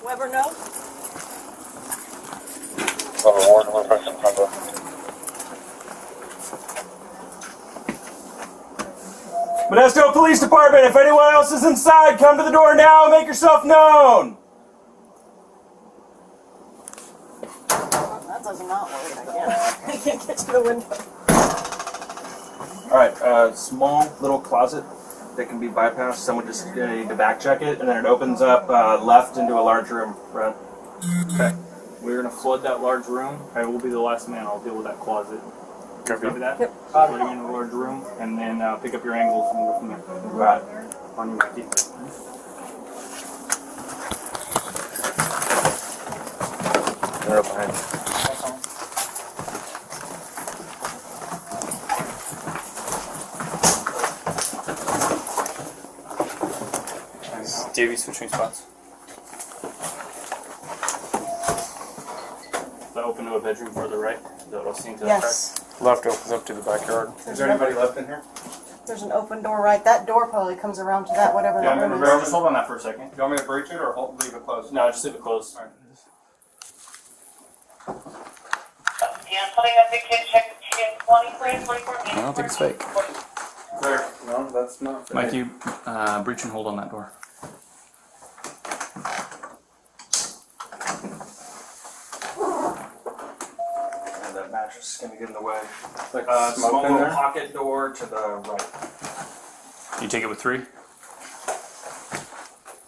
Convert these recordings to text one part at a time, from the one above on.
Weber, no? Warrant, we're pressing number. Modesto Police Department, if anyone else is inside, come to the door now and make yourself known! That does not work. I can't get to the window. Alright, small little closet that can be bypassed. Someone just need to back check it, and then it opens up left into a large room. Right. Okay. We're going to flood that large room. I will be the last man. I'll deal with that closet. Okay. Copy that? Yep. Flooding in the large room, and then pick up your angles and go from there. Right. On your Mikey. They're up behind. Davey, switching spots. Is that open to a bedroom further right? Is that what I was seeing to Yes. Left opens up to the backyard. Is there anybody left in here? There's an open door right. That door probably comes around to that, whatever that room is. Just hold on that for a second. You want me to breach it or leave it closed? No, just leave it closed. All right. Canceling a big check 20, please. I don't think it's fake. Clear. No, that's not fake. Mike, you breach and hold on that door. And that mattress is going to get in the way. Like Small smoke in little there? pocket door to the right. You take it with 3?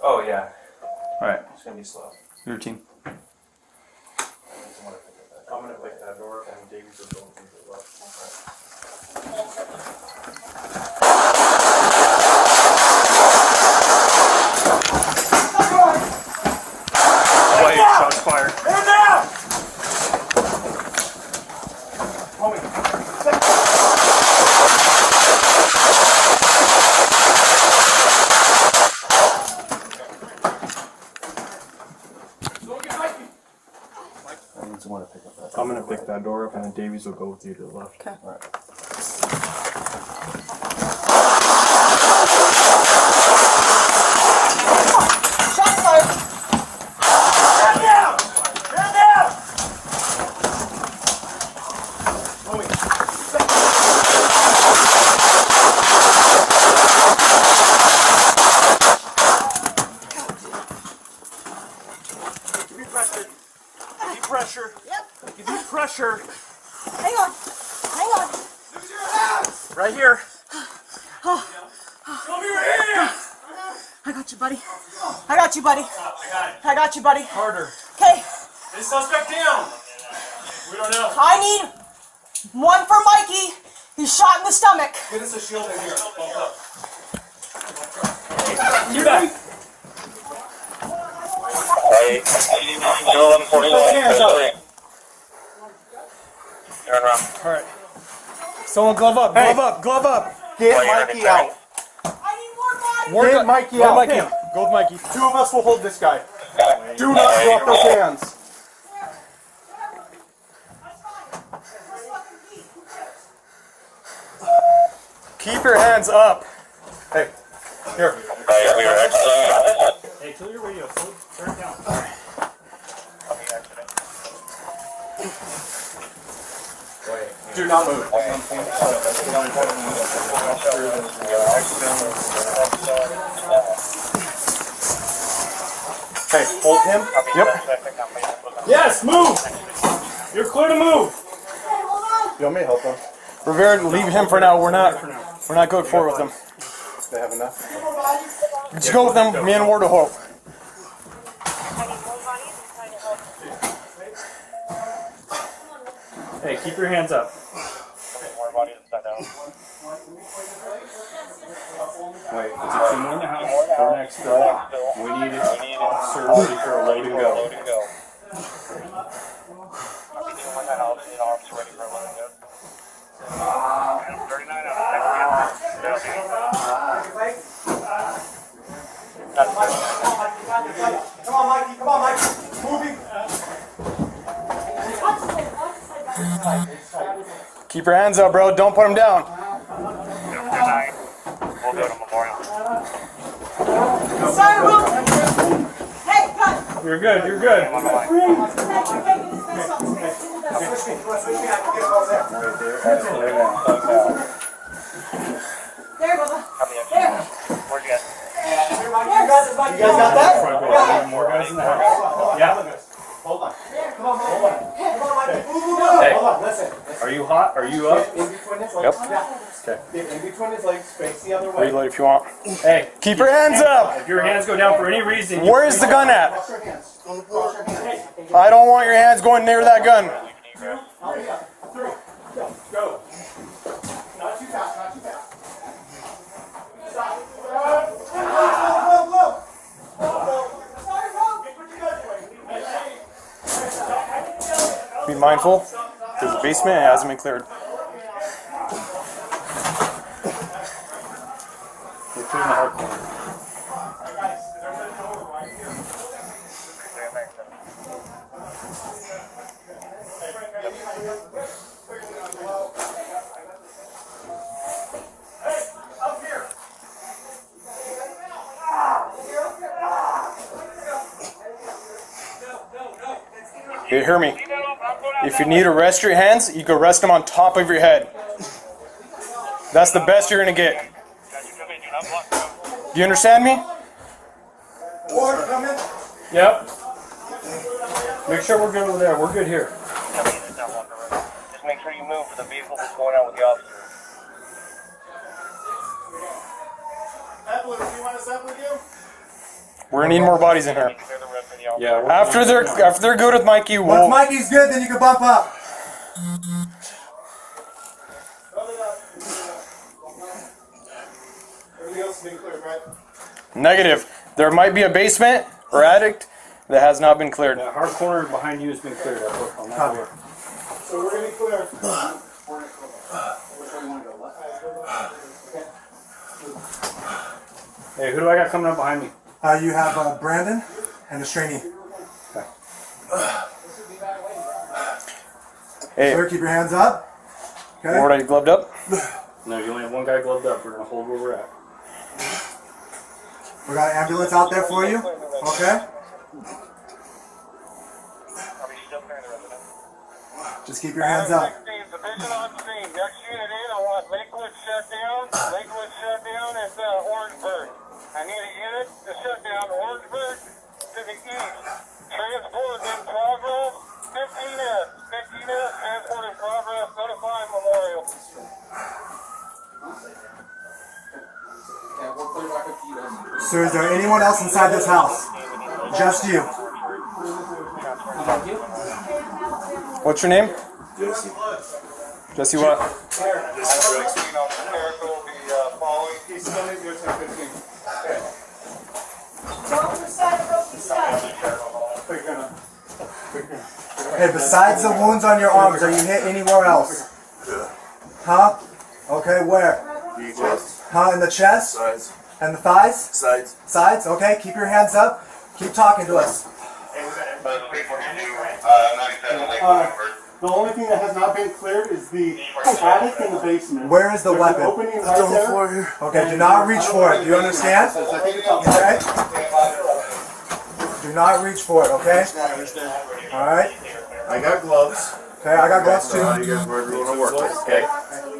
Oh, yeah. Alright, It's going to be slow. your team. I'm gonna pick that door up and Davies will go into the left. Quiet, shots fired. Hand down! I'm gonna pick that door up and then Davies will go with you to the left. Okay. All right. Shots fired. Hand down! Hand down! Give me pressure. Give me pressure. Yep. Give me pressure. Hang on. Hang on. Use your hands! Right here. Show me your hands! I got you, buddy. I got you, buddy. I got it. I got you, buddy. Harder. Okay. Get the suspect down. We don't know. I need one for Mikey. He's shot in the stomach. Get us a shield in here. Bump up. You back. Hey, 1141. Turn around. Alright. Someone glove up, glove up, glove up. Get Mikey out. I need more bodies. Get Mikey out. Mikey. Go with Mikey. Two of us will hold this guy. Do not drop those hands. Keep your hands up. Hey, here. Hey, we are excellent. Hey, kill your radio. Turn it down. Do not move. Hey, hold him. Yep. Yes, move! You're clear to move. You want me to help him? Rivera, leave him for now. We're not going forward with them. They have enough. Just go with them. Me and Ward will hold. Hey, keep your hands up. Wait, is it two more in the house? Door next door. We need an officer ready for a load and go. Come on, Mikey. Come on, Mikey. Moving. Keep your hands up, bro. Don't put them down. We'll go to Memorial. Sorry, Will. Hey, cut. You're good. You're good. There, Bubba. Where'd you get? You guys got that? More guys in the house. Yeah. Hold on. Come on, hold on. Hey. Hold on, listen. Are you hot? Are you up? In between his legs. Yep. Okay. In between his legs, face the other way. Regulate if you want. Hey. Keep your hands up. If your hands go down for any reason, Where's the gun at? Wash your hands. Wash your hands. I don't want your hands going near that gun. 3. Go. Not too fast, not too fast. Stop. Whoa. Be mindful. There's a basement. It hasn't been cleared. We're clearing the hard corner. You hear me? If you need to rest your hands, you can rest them on top of your head. That's the best you're going to get. Do you understand me? Water coming. Yep. Make sure we're good over there. We're good here. Just make sure you move for the vehicle that's going out with the officer. Evelyn, do you want us up with you? We're going to need more bodies in here. Clear the rest of the officer. Yeah. We're After they're good with Mikey, Once we'll... Mikey's good, then you can bump up. Everything else has been cleared, right? Negative. There might be a basement or attic that has not been cleared. That hard corner behind you has been cleared up on that Copy. door. So we're going to clear. Hey, who do I got coming up behind me? You have Brandon and a trainee. Hey, Sir, keep your hands up. Okay. Ward, are you gloved up? No, you only have one guy gloved up. We're going to hold where we're at. We got an ambulance out there for you. Okay. Are we still clearing the resident? Just keep your hands up. Division on scene. Next unit in, I want Lakewood shut down. Lakewood shut down at Orangeburg. I need a unit to shut down Orangeburg to the east. Transport in progress. 15S. 15S. Transport in progress. Notify Memorial. Sir, is there anyone else inside this house? Just you. What's your name? Jesse what? He's coming here 10:15. Okay, besides the wounds on your arms, are you hit anywhere else? Huh? Okay, where? Huh, in the chest? Sides. And the thighs? Sides. Sides? Okay, keep your hands up. Keep talking to us. The only thing that has not been cleared is the attic and the basement. Where is the There's weapon? An opening right there. Okay, do not reach for it. Do you understand? Okay? Do not reach for it, okay? Alright? I got gloves. Okay, I got gloves too. You guys were going to work. Okay.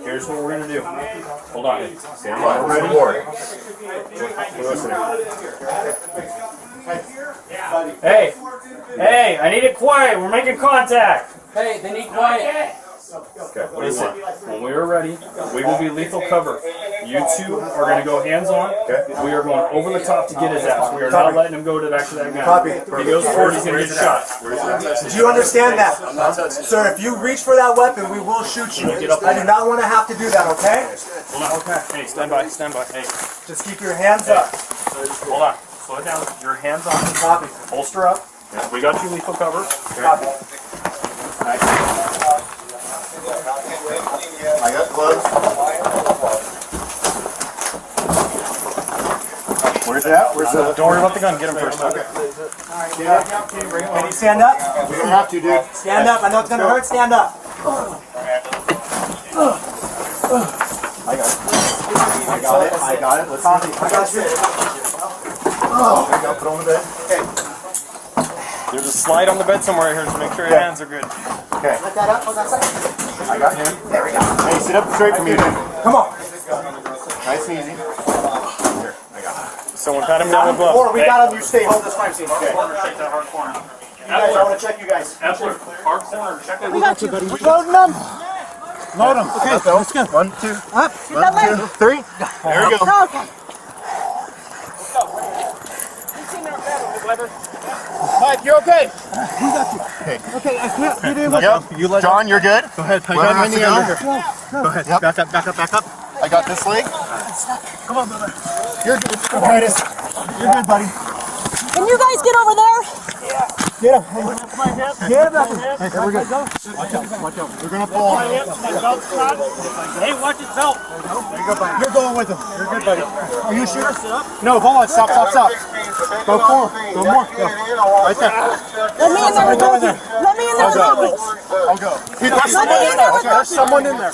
Here's what we're going to do. Hold on. Stand by. We're ready for it. Hey. Hey, I need it quiet. We're making contact. Hey, they need quiet. Okay, what do you want? When we are ready, we will be lethal cover. You two are going to go hands-on. We are going over the top to get his ass. We are not letting him go back to that gun. Copy. If he goes forward, he's going to get shot. Do you understand that? Sir, if you reach for that weapon, we will shoot you. I do not want to have to do that, okay? Hold on. Okay. Hey, stand by. Stand by. Hey, Just keep your hands up. hold on. Slow it down. Your hands on. Copy. Holster up. We got you lethal cover. Copy. I got gloves. Where's that? Don't worry about the gun. Get him first. Can you stand up? We don't have to, dude. Stand up. I know it's going to hurt. Stand up. I got it. Let's see. I got you. Oh, I got put on the bed. There's a slide on the bed somewhere here, so make sure your hands are good. Okay. Lift that up. Hold that side. I got him. There we go. Hey, sit up straight for me, dude. Come on. Nice and easy. Here, I got him. Someone pat him down with glove. Or we got him. You stay home this crime scene. Okay. Check that hard corner. You guys, I want to check you guys. Absolutely. Hard corner. Check that. We got you. Loading them. Load them. Okay, let's go. 1, 2, Up. Get that leg. 3. There we go. Oh, okay. Mike, you okay? Okay, I can't get in. Yep. John, you're good? Go ahead. I got my knee under. Go ahead. Yep. Back up, back up, back up. I got this leg. Come on, brother. You're good. Rokaitis. You're good, buddy. Can you guys get over there? Get him. Get him back. Hey, there we go. Watch out, watch out. We're going to pull. Hey, watch his belt. You're going with him. You're good, buddy. Are you sure? No, hold on. Stop, stop, stop. Go forward. Go more. Go. Right there. Let me in there with Go in there. Let me in there with I'll go. Let me in there with There's someone in there.